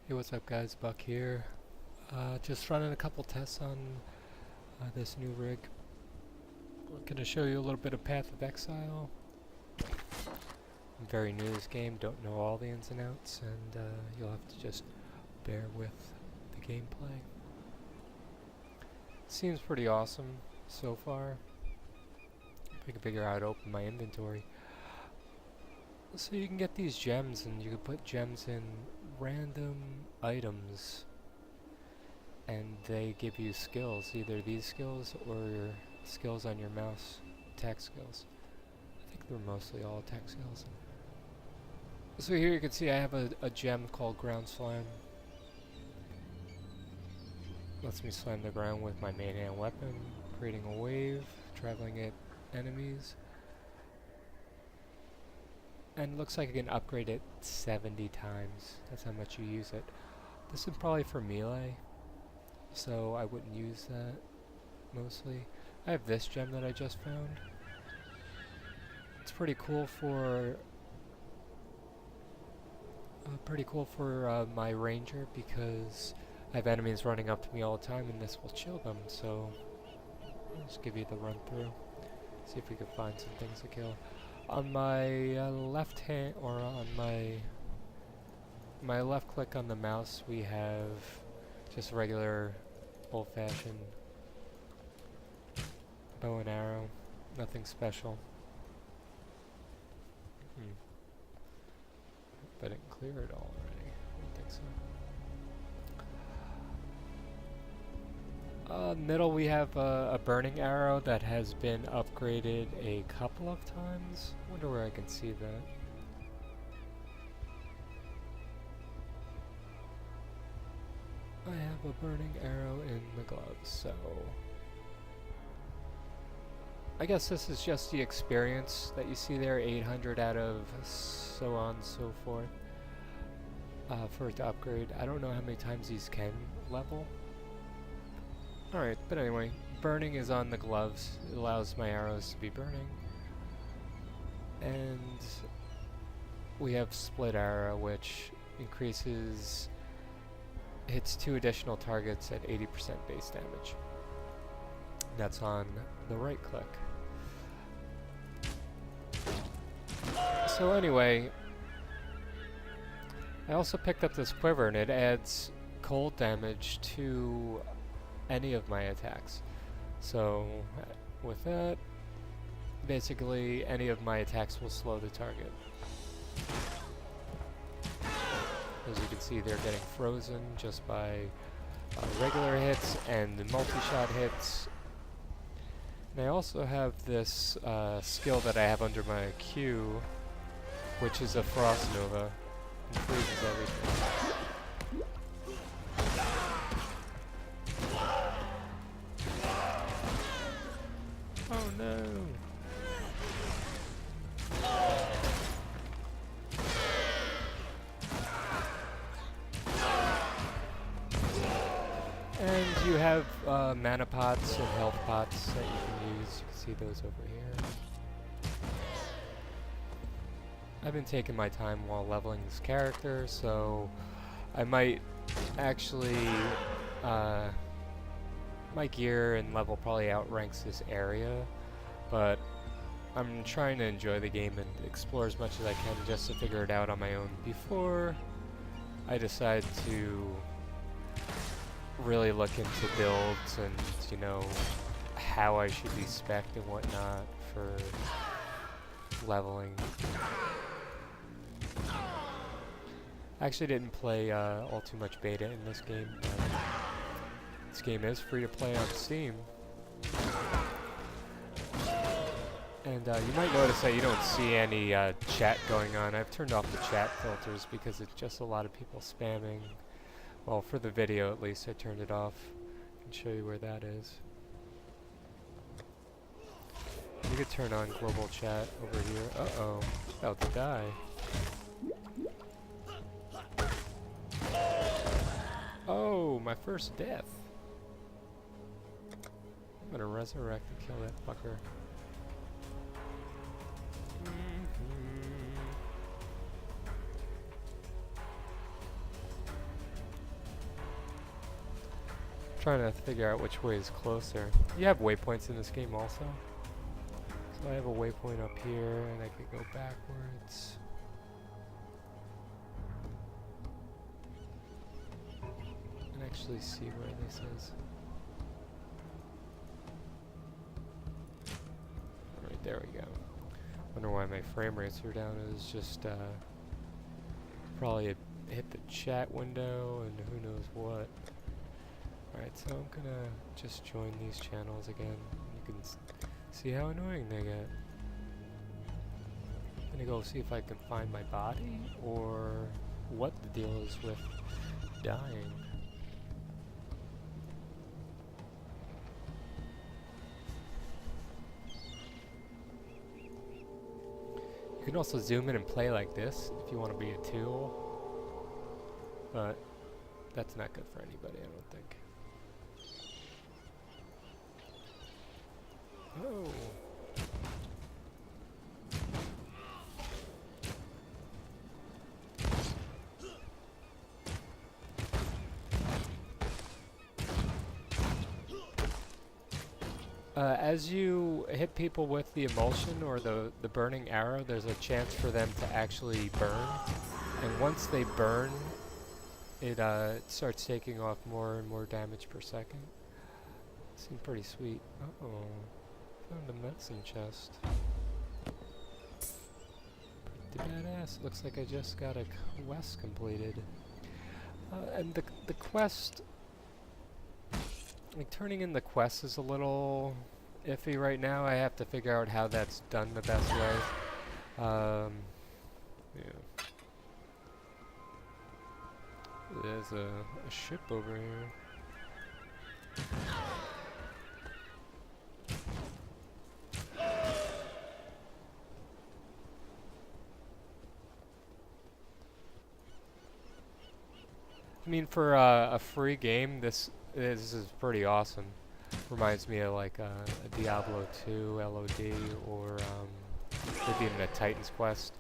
Hey, what's up guys, Buck here. Just running a couple tests on this new rig. I'm going to show you a little bit of Path of Exile. I'm very new to this game, don't know all the ins and outs, and you'll have to just bear with the gameplay. Seems pretty awesome so far. If I can figure out how to open my inventory. So you can get these gems, and you can put gems in random items, and they give you skills, either these skills or skills on your mouse, attack skills. I think they're mostly all attack skills. So here you can see I have a gem called Ground Slam. Lets me slam the ground with my main hand weapon, creating a wave, traveling at enemies. And it looks like I can upgrade it 70 times. That's how much you use it. This is probably for melee, so I wouldn't use that mostly. I have this gem that I just found. It's pretty cool for my ranger, because I have enemies running up to me all the time, and this will chill them. So I'll just give you the run through. See if we can find some things to kill. On my left hand, or on my left click on the mouse, we have just a regular old-fashioned bow and arrow, nothing special. But I didn't clear it all already. I don't think so. Middle we have a burning arrow that has been upgraded a couple of times. Wonder where I can see that. I have a burning arrow in the gloves, so I guess this is just the experience that you see there, 800 out of so on and so forth, for it to upgrade. I don't know how many times these can level. Alright, but anyway, burning is on the gloves. It allows my arrows to be burning. And we have split arrow, which hits 2 additional targets at 80% base damage. That's on the right click. So anyway, I also picked up this quiver, and it adds cold damage to any of my attacks. So with that, basically any of my attacks will slow the target. As you can see, they're getting frozen just by regular hits and the multi-shot hits. And I also have this skill that I have under my Q, which is a Frost Nova. It freezes everything. Oh no! And you have mana pots and health pots that you can use. You can see those over here. I've been taking my time while leveling this character, so I might actually my gear and level probably outranks this area, but I'm trying to enjoy the game and explore as much as I can just to figure it out on my own before I decide to really look into builds and, you know, how I should be spec'd and whatnot for leveling. I actually didn't play all too much beta in this game, but this game is free to play on Steam. And you might notice that you don't see any chat going on. I've turned off the chat filters because it's just a lot of people spamming. Well, for the video at least, I turned it off. I can show you where that is. You could turn on global chat over here. Uh-oh, about to die. Oh, my first death. I'm gonna resurrect and kill that fucker. Trying to figure out which way is closer. You have waypoints in this game also. So I have a waypoint up here and I could go backwards. And actually see where this is. Alright, there we go. Wonder why my frame rates are down. It was just probably hit the chat window and who knows what. Alright, so I'm gonna just join these channels again. You can see how annoying they get. I'm gonna go see if I can find my body or what the deal is with dying. You can also zoom in and play like this if you want to be a tool, but that's not good for anybody, I don't think. Oh. As you hit people with the emulsion or the burning arrow, there's a chance for them to actually burn. And once they burn, it starts taking off more and more damage per second. Seemed pretty sweet. Uh-oh. Found a medicine chest. Pretty badass. Looks like I just got a quest completed. And the quest... Like, turning in the quest is a little iffy right now. I have to figure out how that's done the best way. Yeah. There's a ship over here. I mean, for a free game, this is pretty awesome. Reminds me of like a Diablo 2 LOD or maybe even a Titan's Quest.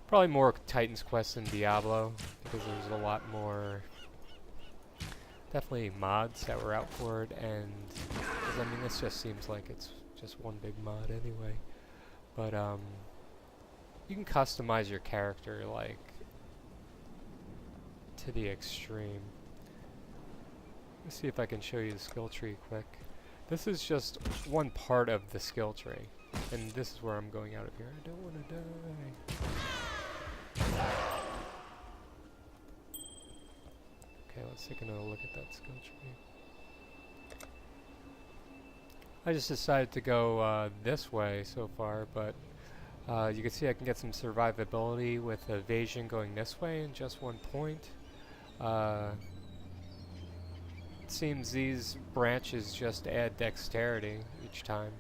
Probably more Titan's Quest than Diablo because there's a lot more, definitely mods that were out for it, and I mean this just seems like it's just one big mod anyway. But you can customize your character like to the extreme. Let's see if I can show you the skill tree quick. This is just one part of the skill tree, and this is where I'm going out of here. I don't want to die. Okay, let's take another look at that skill tree. I just decided to go this way so far, but you can see I can get some survivability with evasion going this way in just 1 point. It seems these branches just add dexterity each time.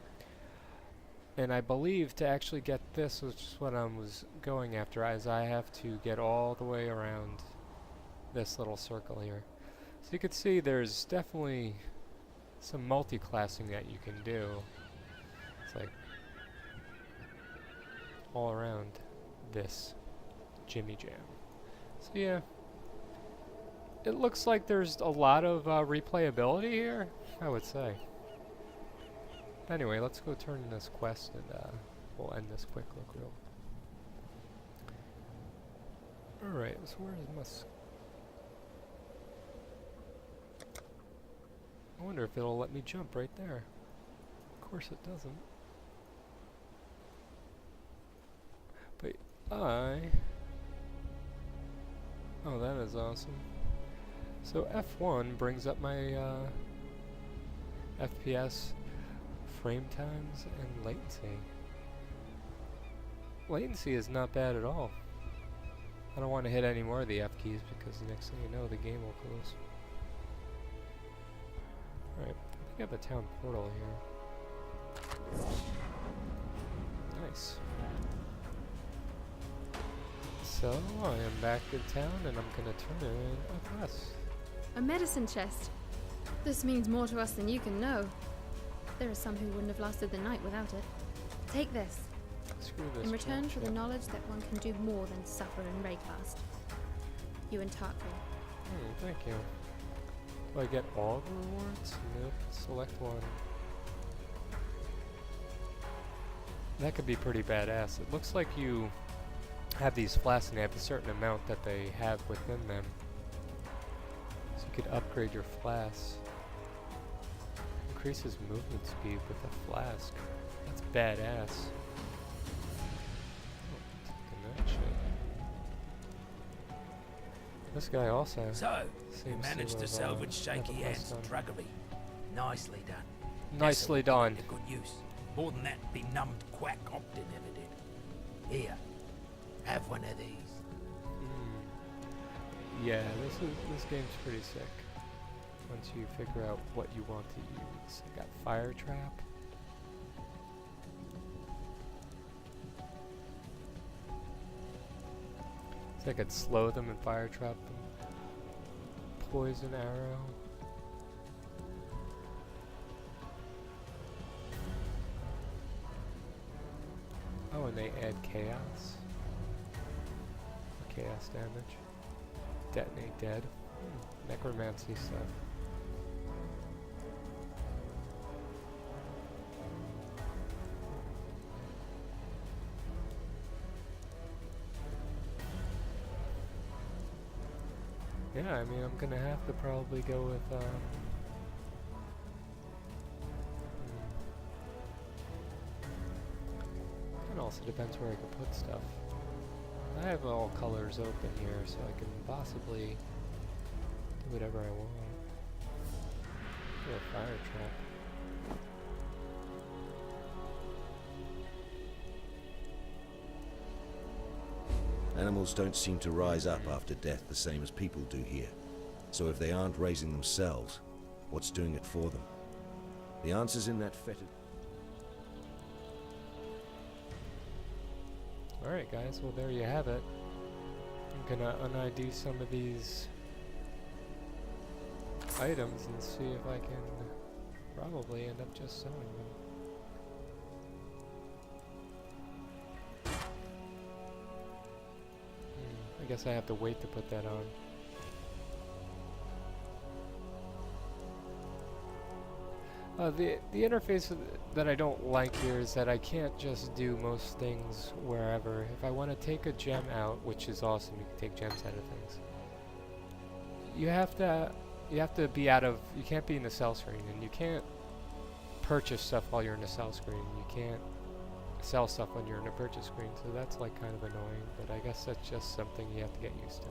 And I believe to actually get this, which is what I was going after, is I have to get all the way around this little circle here. So you can see there's definitely some multi-classing that you can do. It's like all around this Jimmy Jam. So yeah, it looks like there's a lot of replayability here, I would say. Anyway, let's go turn in this quest and we'll end this quick look real. Alright, so where is I wonder if it'll let me jump right there. Of course it doesn't. But oh, that is awesome. So F1 brings up my FPS, frame times, and latency. Latency is not bad at all. I don't want to hit any more of the F keys because the next thing you know, the game will close. Alright, I think I have a town portal here. Nice. So, I am back in town and I'm gonna turn in a quest. A medicine chest. This means more to us than you can know. There are some who wouldn't have lasted the night without it. Take this. Screw this. In return for the knowledge that one can do more than suffer in Raycast. You and Tarkville. Thank you. Do I get all the rewards? Nope. Select one. That could be pretty badass. It looks like you have these flasks and they have a certain amount that they have within them. So you could upgrade your flask. Increases movement speed with a flask. That's badass. Oh, taking that shit. This guy also So, you seems managed to have, salvage have a shaky quest hands and on. druggery. Nicely done. Nicely done. To good use. More than that benumbed quack Optin ever did. Here, have one of these. Yeah, this game's pretty sick. Once you figure out what you want to use. I got fire trap. So I could slow them and fire trap them. Poison arrow. Oh, and they add chaos. Chaos damage. Detonate dead. Necromancy stuff. Yeah, I mean, I'm gonna have to probably go with, It also depends where I can put stuff. I have all colors open here, so I can possibly do whatever I want. Do a fire trap. Animals don't seem to rise up after death the same as people do here. So if they aren't raising themselves, what's doing it for them? The answer's in that fetid... Alright guys, well there you have it. I'm gonna un-ID some of these items and see if I can probably end up just selling them. I guess I have to wait to put that on. The interface that I don't like here is that I can't just do most things wherever. If I want to take a gem out, which is awesome, you can take gems out of things. You have to be out of, you can't be in the sell screen, and you can't purchase stuff while you're in the sell screen. You can't sell stuff when you're in the purchase screen, so that's like kind of annoying, but I guess that's just something you have to get used to.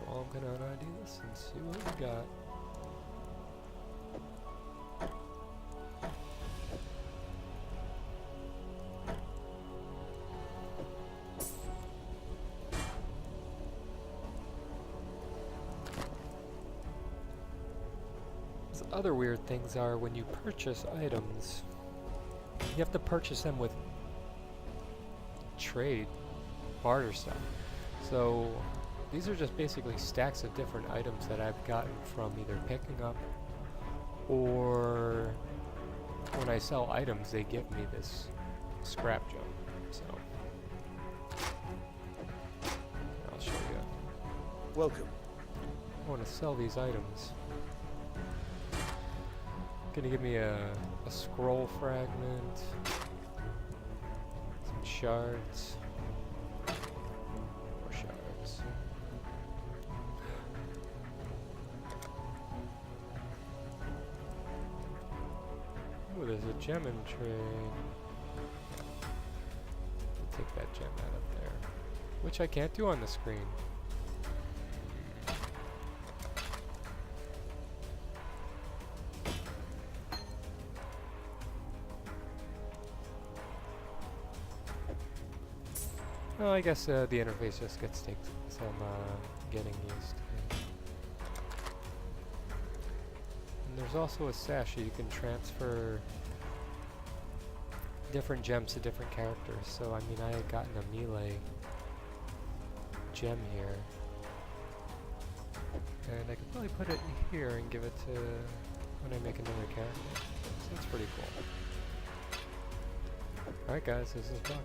Well, I'm gonna un-ID this and see what we got. Other weird things are when you purchase items, you have to purchase them with trade, barter stuff. So these are just basically stacks of different items that I've gotten from either picking up or when I sell items they give me this scrap gem. So I'll show you. Welcome. I want to sell these items. Gonna give me a scroll fragment, some shards, more shards. Oh, there's a gem in trade. I'll take that gem out of there, which I can't do on the screen. Well, I guess the interface just gets take some getting used to. And there's also a sash you can transfer different gems to different characters. So I mean, I had gotten a melee gem here, and I could probably put it in here and give it to when I make another character. So that's pretty cool. Alright guys, this is Buck.